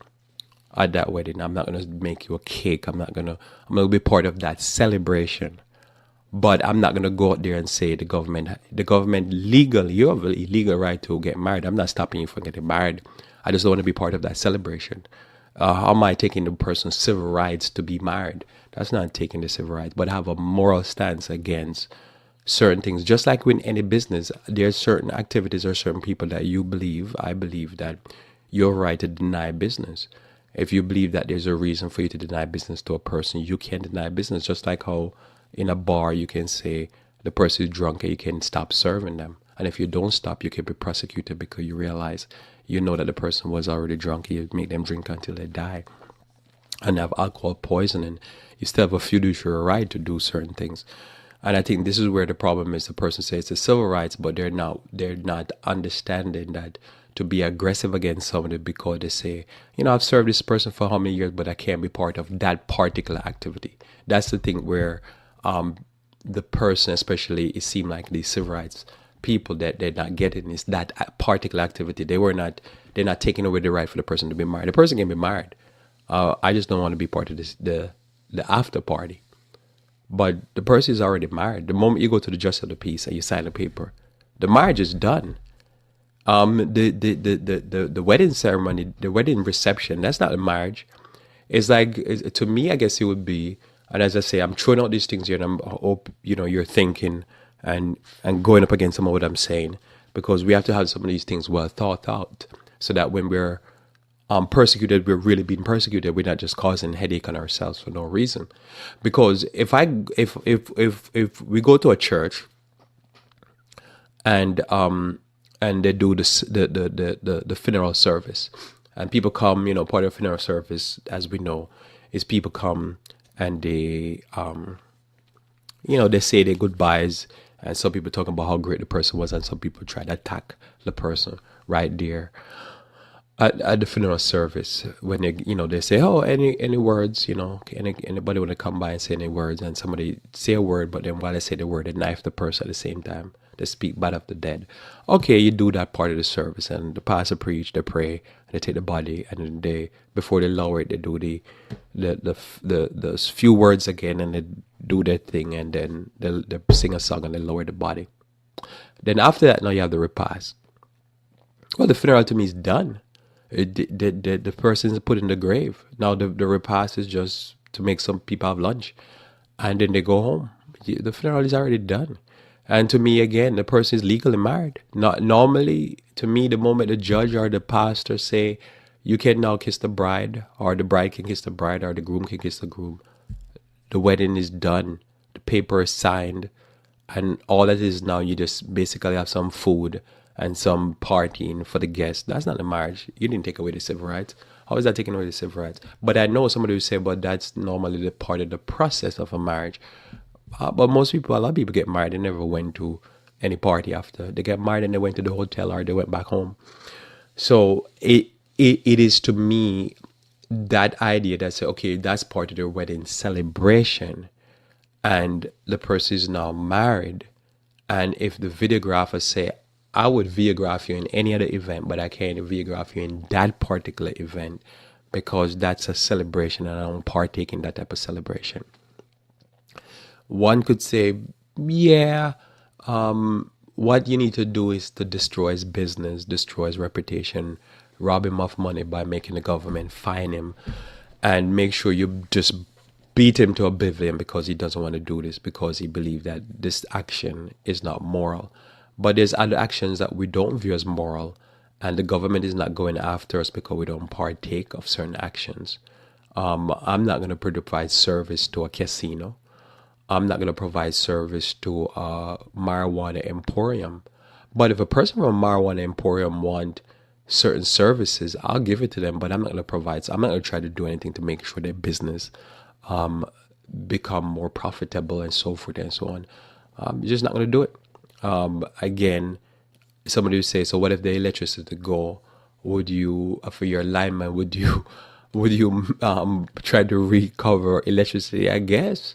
at that wedding. I'm not going to make you a cake. I'm going to be part of that celebration. But I'm not going to go out there and say the government legally, you have a legal right to get married. I'm not stopping you from getting married. I just don't want to be part of that celebration. How am I taking the person's civil rights to be married? That's not taking the civil rights, but I have a moral stance against certain things. Just like in any business, there's certain activities or certain people that I believe that you're right to deny business. If you believe that there's a reason for you to deny business to a person, you can deny business. Just like how in a bar you can say the person is drunk and you can stop serving them. And if you don't stop, you can be prosecuted because you realize you know that the person was already drunk. You make them drink until they die and have alcohol poisoning. You still have a fiduciary right to do certain things. And I think this is where the problem is. The person says it's civil rights, but they're not understanding that to be aggressive against somebody because they say, I've served this person for how many years, but I can't be part of that particular activity. That's the thing where the person, especially, it seemed like these civil rights people that they're not getting is that particular activity. They're not taking away the right for the person to be married. The person can be married. I just don't want to be part of the after party. But the person is already married. The moment you go to the justice of the peace and you sign a paper, the marriage is done. The wedding ceremony, the wedding reception, that's not a marriage. It's like, to me, I guess it would be, and as I say, I'm throwing out these things here, and I'm hope you're thinking and going up against some of what I'm saying, because we have to have some of these things well thought out, so that when we're persecuted, we're really being persecuted. We're not just causing headache on ourselves for no reason. Because if we go to a church and they do the funeral service, and people come, part of the funeral service, as we know, is people come and they they say their goodbyes, and some people talking about how great the person was, and some people try to attack the person right there at the funeral service when they say, oh, any words, anybody want to come by and say any words, and somebody say a word, but then while they say the word, they knife the person at the same time. They speak bad of the dead. Okay, you do that part of the service, and the pastor preach, they pray, they take the body, and then before they lower it, they do the few words again, and they do their thing, and then they sing a song and they lower the body. Then after that, now you have the repast. Well, the funeral to me is done. The person is put in the grave. Now the repast is just to make some people have lunch, and then they go home. The funeral is already done. And to me, again, the person is legally married. Not normally, to me, the moment the judge or the pastor say, you can now kiss the bride, or the bride can kiss the bride, or the groom can kiss the groom, the wedding is done. The paper is signed, and all that is now, you just basically have some food and some partying for the guests. That's not a marriage. You didn't take away the civil rights. How is that taking away the civil rights? But I know somebody will say, but that's normally the part of the process of a marriage. But a lot of people get married. They never went to any party after. They get married and they went to the hotel or they went back home. So it is, to me, that idea that say, okay, that's part of the wedding celebration, and the person is now married. And if the videographer say, I would videograph you in any other event, but I can't videograph you in that particular event because that's a celebration and I don't partake in that type of celebration. One could say, yeah, what you need to do is to destroy his business, destroy his reputation, rob him of money by making the government fine him, and make sure you just beat him to oblivion because he doesn't want to do this, because he believes that this action is not moral. But there's other actions that we don't view as moral, and the government is not going after us because we don't partake of certain actions. I'm not going to provide service to a casino. I'm not going to provide service to a marijuana emporium. But if a person from a marijuana emporium want certain services, I'll give it to them, but I'm not going to provide. So I'm not going to try to do anything to make sure their business become more profitable and so forth and so on. You're just not going to do it. Again, somebody would say, so what if the electricity go? Would you, for your lineman, would you try to recover electricity? I guess.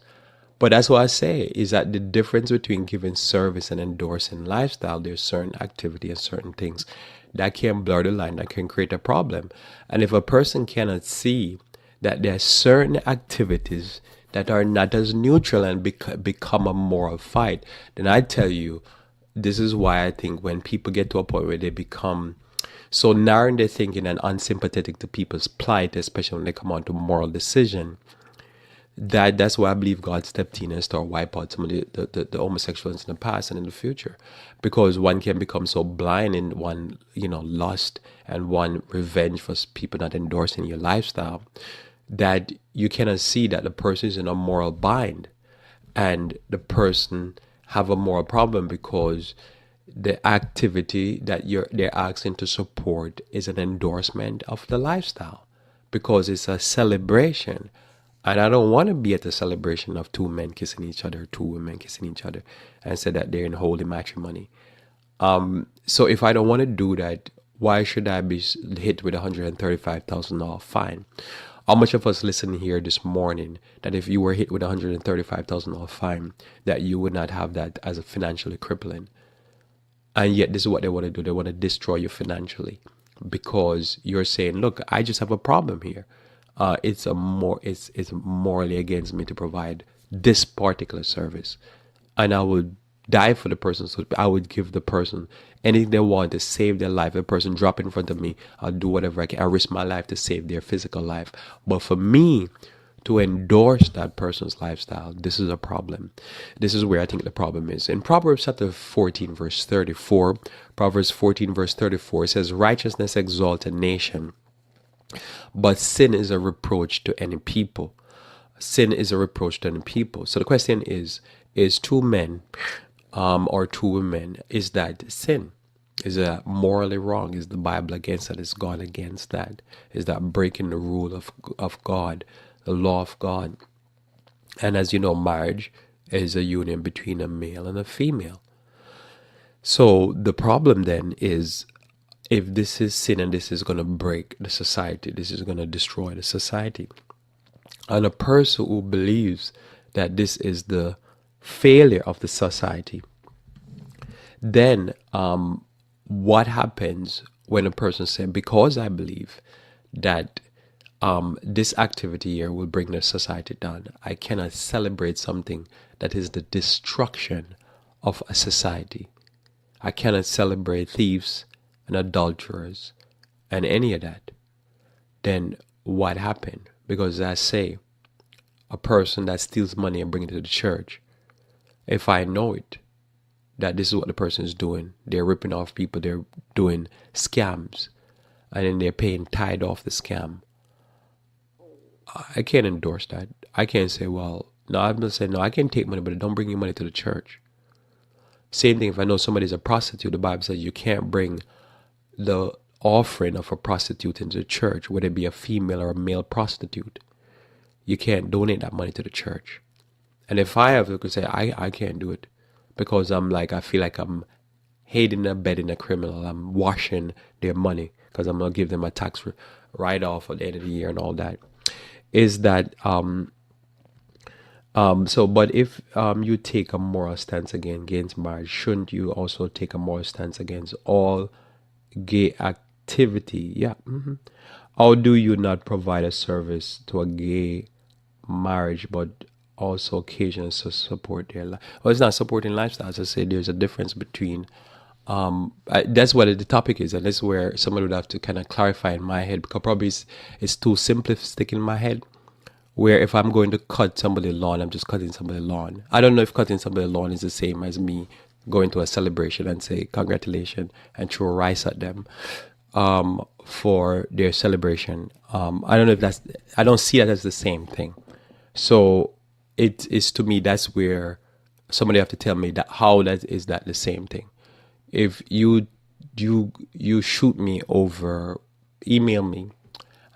But that's what I say, is that the difference between giving service and endorsing lifestyle, there's certain activity and certain things that can blur the line, that can create a problem. And if a person cannot see that there are certain activities that are not as neutral and become a moral fight, then I tell you, this is why I think when people get to a point where they become so narrow in their thinking and unsympathetic to people's plight, especially when they come on to moral decision, that's why I believe God stepped in and started wipe out some of the homosexuals in the past and in the future, because one can become so blind in one lust and one revenge for people not endorsing your lifestyle, that you cannot see that the person is in a moral bind and the person have a moral problem because the activity that they're asking to support is an endorsement of the lifestyle, because it's a celebration. And I don't want to be at the celebration of two men kissing each other, two women kissing each other, and say that they're in holy matrimony. So if I don't want to do that, why should I be hit with a $135,000 fine? How much of us listen here this morning that if you were hit with a $135,000 fine, that you would not have that as a financially crippling? And yet this is what they want to do. They want to destroy you financially because you're saying, look, I just have a problem here. It's morally against me to provide this particular service, and I would die for the person. So I would give the person anything they want to save their life. If a person drop in front of me, I'll do whatever I can. I risk my life to save their physical life. But for me to endorse that person's lifestyle, this is a problem. This is where I think the problem is. In Proverbs chapter 14, verse 34, Proverbs 14, verse 34, it says, righteousness exalts a nation, but sin is a reproach to any people. Sin is a reproach to any people. So the question is two men or two women, is that sin? Is that morally wrong? Is the Bible against that? Is God against that? Is that breaking the rule of God, the law of God? And as you know, marriage is a union between a male and a female. So the problem then is, if this is sin and this is going to break the society, this is going to destroy the society. And a person who believes that this is the failure of the society, then what happens when a person says, because I believe that this activity here will bring the society down, I cannot celebrate something that is the destruction of a society. I cannot celebrate thieves and adulterers and any of that. Then what happened? Because as I say, a person that steals money and brings it to the church, if I know it, that this is what the person is doing, they're ripping off people, they're doing scams, and then they're paying tithe off the scam, I can't endorse that. I can't say, well, no, I'm not saying, no, I can take money, but don't bring your money to the church. Same thing if I know somebody's a prostitute, the Bible says you can't bring the offering of a prostitute into the church, whether it be a female or a male prostitute. You can't donate that money to the church. And if I have to say, I can't do it because I feel like I'm aiding and abetting a criminal. I'm washing their money because I'm going to give them a tax write-off at the end of the year and all that. Is that But if you take a moral stance against marriage, shouldn't you also take a moral stance against all gay activity? Yeah. How do you not provide a service to a gay marriage, but also occasions to support their life? Well, it's not supporting lifestyles. I say there's a difference between. That's what the topic is, and that's where someone would have to kind of clarify in my head, because probably it's too simplistic in my head, where if I'm going to cut somebody's lawn, I'm just cutting somebody's lawn. I don't know if cutting somebody's lawn is the same as me going to a celebration and say congratulations and throw rice at them for their celebration. I don't know if I don't see that as the same thing. So it is, to me, that's where somebody have to tell me that how that is that the same thing. If you shoot me over, email me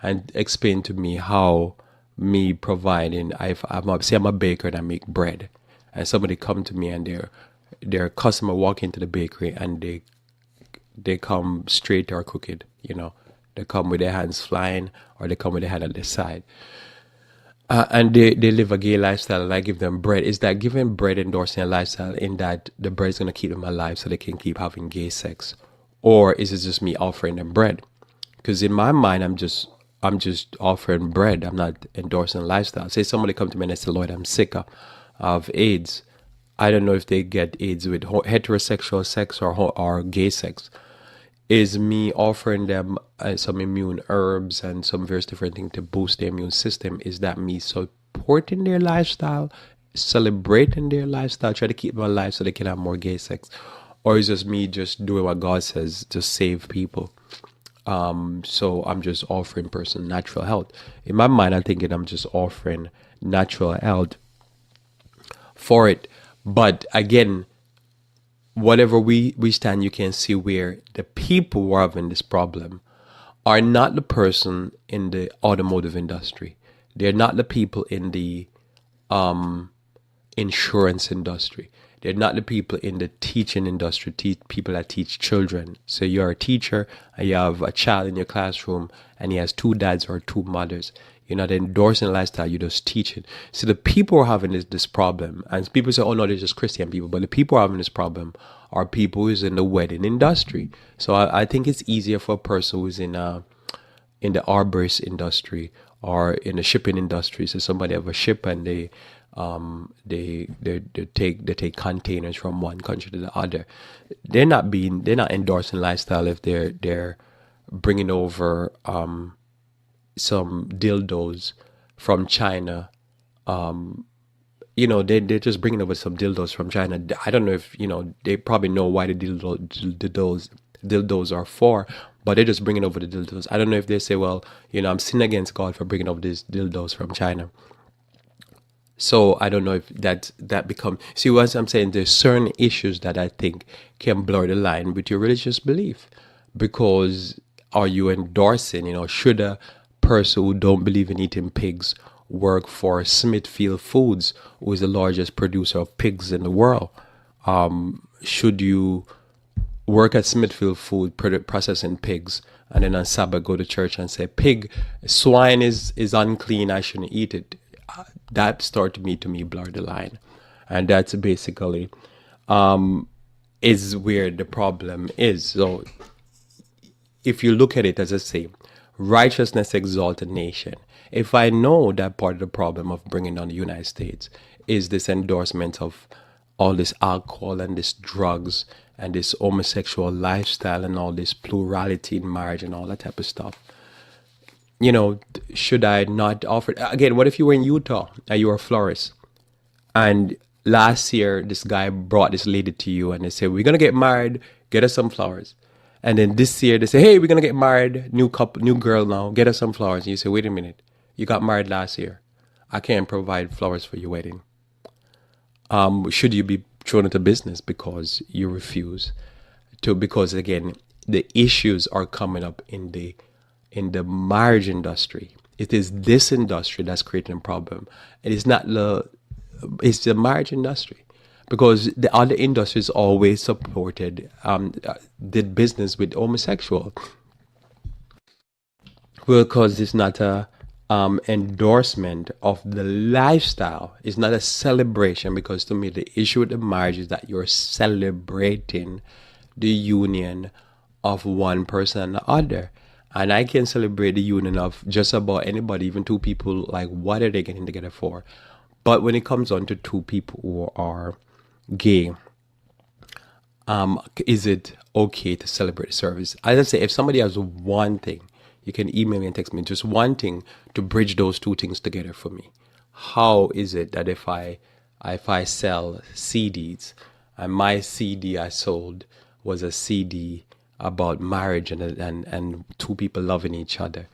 and explain to me how me providing, I'm a baker and I make bread, and somebody come to me and their customer walk into the bakery and they come straight or crooked, they come with their hands flying or they come with their hand at their side, and they live a gay lifestyle, and I give them bread. Is that giving bread endorsing a lifestyle in that the bread is going to keep them alive so they can keep having gay sex? Or is it just me offering them bread? Because in my mind, I'm just offering bread. I'm not endorsing a lifestyle. Say somebody come to me and they say, Lloyd, I'm sick of AIDS. I don't know if they get AIDS with heterosexual sex or gay sex. Is me offering them some immune herbs and some various different things to boost their immune system? Is that me supporting their lifestyle, celebrating their lifestyle, try to keep them alive so they can have more gay sex? Or is just me just doing what God says to save people? So I'm just offering person natural health. In my mind, I'm thinking I'm just offering natural health for it. But again, whatever we stand, you can see where the people who are having this problem are not the person in the automotive industry. They're not the people in the insurance industry. They're not the people in the teaching industry, people that teach children. So you're a teacher and you have a child in your classroom and he has two dads or two mothers. You're not endorsing a lifestyle, you're just teaching. So the people who are having this problem, and people say, oh no, they're just Christian people, but the people who are having this problem are people who's in the wedding industry. So I think it's easier for a person who's in the arborist industry or in the shipping industry. So somebody have a ship and they take containers from one country to the other. They're not endorsing lifestyle if they're bringing over some dildos from China. They're just bringing over some dildos from China. I don't know if they probably know why the dildos are for, but they're just bringing over the dildos. I don't know if they say, well, I'm sinning against God for bringing over these dildos from China. So I don't know if that becomes, see what I'm saying, there's certain issues that I think can blur the line with your religious belief. Because are you endorsing, should a person who don't believe in eating pigs work for Smithfield Foods, who is the largest producer of pigs in the world? Should you work at Smithfield Food processing pigs and then on Sabbath go to church and say, swine is unclean, I shouldn't eat it? That started to me blur the line. And that's basically is where the problem is. So if you look at it, as I say, righteousness exalts a nation. If I know that part of the problem of bringing down the United States is this endorsement of all this alcohol and this drugs and this homosexual lifestyle and all this plurality in marriage and all that type of stuff, should I not offer it? Again, what if you were in Utah and you were a florist and last year this guy brought this lady to you and they say, we're going to get married, get us some flowers. And then this year they say, hey, we're going to get married, new couple, new girl now, get us some flowers. And you say, wait a minute, you got married last year. I can't provide flowers for your wedding. Should you be thrown into business because you refuse to? Because again, the issues are coming up in the marriage industry. It is this industry that's creating a problem. It's the marriage industry, because the other industries always supported did business with homosexual. Well, because it's not a endorsement of the lifestyle. It's not a celebration, because to me the issue with the marriage is that you're celebrating the union of one person and the other. And I can celebrate the union of just about anybody, even two people. Like, what are they getting together for? But when it comes on to two people who are gay, is it okay to celebrate the service? As I say, if somebody has one thing, you can email me and text me, just one thing to bridge those two things together for me. How is it that if I sell CDs, and my CD I sold was a CD about marriage and two people loving each other,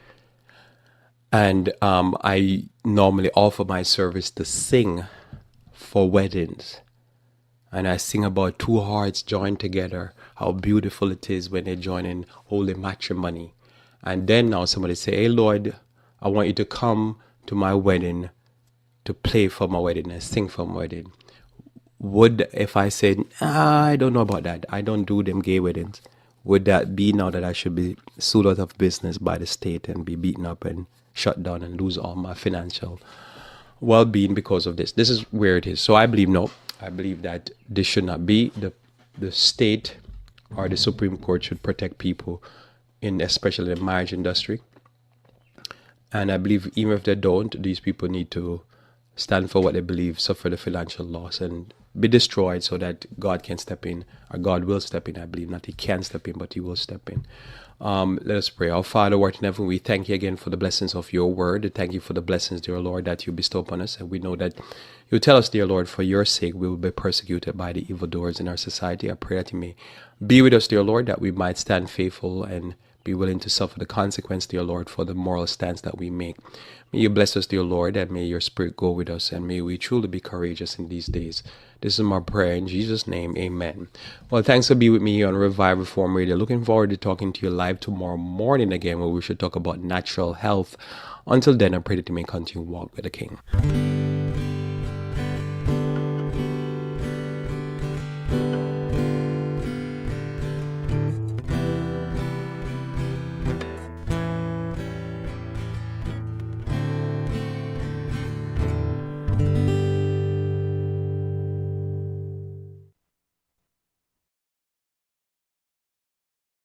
and I normally offer my service to sing for weddings, and I sing about two hearts joined together, how beautiful it is when they join in holy matrimony. And then now somebody say, hey Lord, I want you to come to my wedding, to play for my wedding and sing for my wedding. Would, if I said, I don't know about that, I don't do them gay weddings, would that be now that I should be sued out of business by the state and be beaten up and shut down and lose all my financial well-being because of this? This is where it is. So I believe no. I believe that this should not be. The state or the Supreme Court should protect people, in especially the marriage industry. And I believe even if they don't, these people need to stand for what they believe, suffer the financial loss, and be destroyed so that God can step in, or God will step in. I believe not he can step in, but he will step in. Let us pray. Our Father, who art in heaven, we thank you again for the blessings of your word. Thank you for the blessings, dear Lord, that you bestow upon us. And we know that you tell us, dear Lord, for your sake, we will be persecuted by the evildoers in our society. I pray that you may be with us, dear Lord, that we might stand faithful and be willing to suffer the consequence, dear Lord, for the moral stance that we make. May you bless us, dear Lord, and may your spirit go with us, and may we truly be courageous in these days. This is my prayer in Jesus' name, amen. Well, thanks for being with me on Revive Reform Radio. Looking forward to talking to you live tomorrow morning again, where we should talk about natural health. Until then, I pray that you may continue to walk with the King.